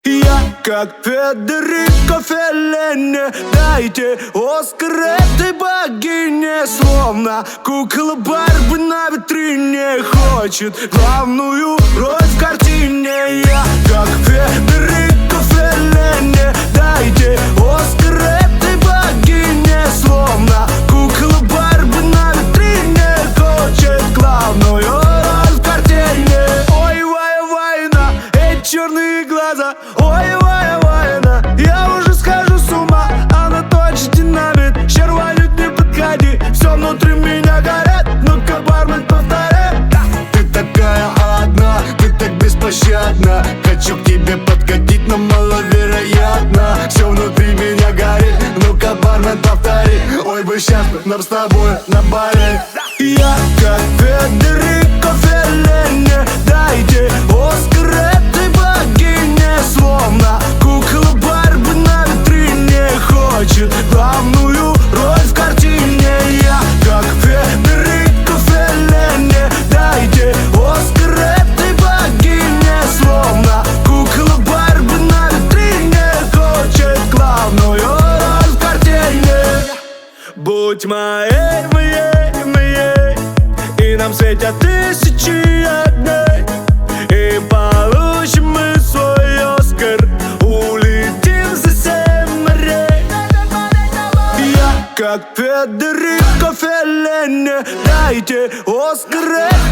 Я как Федерико Феллини, дайте Оскар этой богине. Словно кукла Барби на витрине хочет главную роль в картине. Я как Федерико Феллини, дайте Оскар этой богине. Словно кукла Барби на витрине хочет главную роль в картине. Ой, война, эти черные глаза. Ой, война, я уже схожу с ума. Она точно динамит, щервалют, не подходи. Все внутри меня горит, ну-ка, бармен, повторяй. Ты такая одна, ты так беспощадна. Хочу к тебе подкатить, но маловероятно. Все внутри меня горит, ну-ка, бармен, повтори. Ой, бы сейчас нам с тобой на Бали. Я как Федерико Феллини, дайте Оскар этой богине. Словно кукла Барби на витрине хочет главную роль в картине. Я как Федерико Феллини, дайте Оскар этой богине. Словно кукла Барби на витрине хочет главную роль в картине. Будь моей, и нам светят тысячи огней, и получим мы свой Оскар, улетим за 7 морей. Я как Федерико Феллини, дайте Оскар этой